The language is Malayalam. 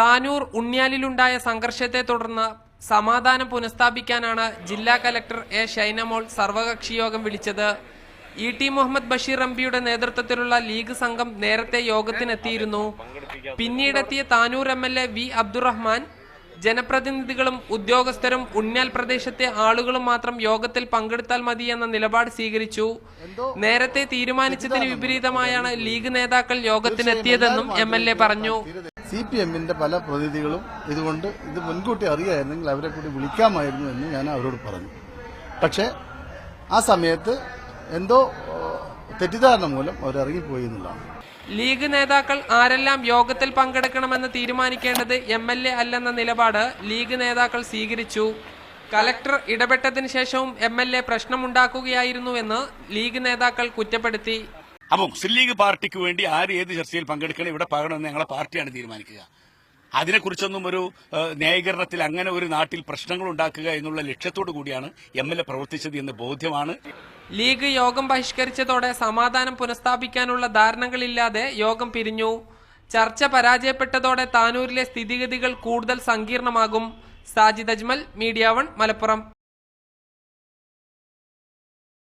താനൂർ ഉണ്ണിയാലിലുണ്ടായ സംഘർഷത്തെ തുടർന്ന് സമാധാനം പുനഃസ്ഥാപിക്കാനാണ് ജില്ലാ കലക്ടർ എ ഷൈനമോൾ സർവകക്ഷി യോഗം വിളിച്ചത്. ഇ.ടി. മുഹമ്മദ് ബഷീർ എംപിയുടെ നേതൃത്വത്തിലുള്ള ലീഗ് സംഘം നേരത്തെ യോഗത്തിനെത്തിയിരുന്നു. പിന്നീടെത്തിയ താനൂർ എം.എൽ.എ. വി അബ്ദുറഹ്മാൻ ജനപ്രതിനിധികളും ഉദ്യോഗസ്ഥരും ഉണ്ണിയാൽ പ്രദേശത്തെ ആളുകളും മാത്രം യോഗത്തിൽ പങ്കെടുത്താൽ മതിയെന്ന നിലപാട് സ്വീകരിച്ചു. നേരത്തെ തീരുമാനിച്ചതിന് വിപരീതമായാണ് ലീഗ് നേതാക്കൾ യോഗത്തിനെത്തിയതെന്നും എം.എൽ.എ. പറഞ്ഞു. CPM-ന്റെ പല പ്രതിനിധികളും ഇതുകൊണ്ട് ഇത് മുൻകൂട്ടി അറിയായിരുന്നെങ്കിൽ അവരെ കൂടി വിളിക്കാമായിരുന്നു എന്ന് ഞാൻ അവരോട് പറഞ്ഞു. പക്ഷേ ആ സമയത്ത് എന്തോ തെറ്റിദ്ധാരണ മൂലം അവരിറങ്ങിപ്പോയി എന്നുള്ളതാണ്. ലീഗ് നേതാക്കൾ ആരെല്ലാം യോഗത്തിൽ പങ്കെടുക്കണമെന്ന് തീരുമാനിക്കേണ്ടത് എം.എൽ.എ. അല്ലെന്ന നിലപാട് ലീഗ് നേതാക്കൾ സ്വീകരിച്ചു. കലക്ടർ ഇടപെട്ടതിന് ശേഷവും എം.എൽ.എ. പ്രശ്നമുണ്ടാക്കുകയായിരുന്നുവെന്ന് ലീഗ് നേതാക്കൾ കുറ്റപ്പെടുത്തി. അപ്പോൾ മുസ്ലിം ലീഗ് പാർട്ടിക്ക് വേണ്ടി ആര് ഏത് ചർച്ചയിൽ പങ്കെടുക്കണം, ഇവിടെ പകരണമെന്ന് ഞങ്ങളെ പാർട്ടിയാണ് തീരുമാനിക്കുക. അതിനെക്കുറിച്ചൊന്നും ഒരു ന്യായീകരണത്തിൽ അങ്ങനെ ഒരു നാട്ടിൽ പ്രശ്നങ്ങൾ ഉണ്ടാക്കുക എന്നുള്ള ലക്ഷ്യത്തോടു കൂടിയാണ് എം.എൽ.എ. പ്രവർത്തിച്ചത് എന്ന് ബോധ്യമാണ്. ലീഗ് യോഗം ബഹിഷ്കരിച്ചതോടെ സമാധാനം പുനഃസ്ഥാപിക്കാനുള്ള ധാരണകളില്ലാതെ യോഗം പിരിഞ്ഞു. ചർച്ച പരാജയപ്പെട്ടതോടെ താനൂരിലെ സ്ഥിതിഗതികൾ കൂടുതൽ സങ്കീർണമാകും. സാജിദ് അജ്മൽ, മീഡിയ 1, മലപ്പുറം.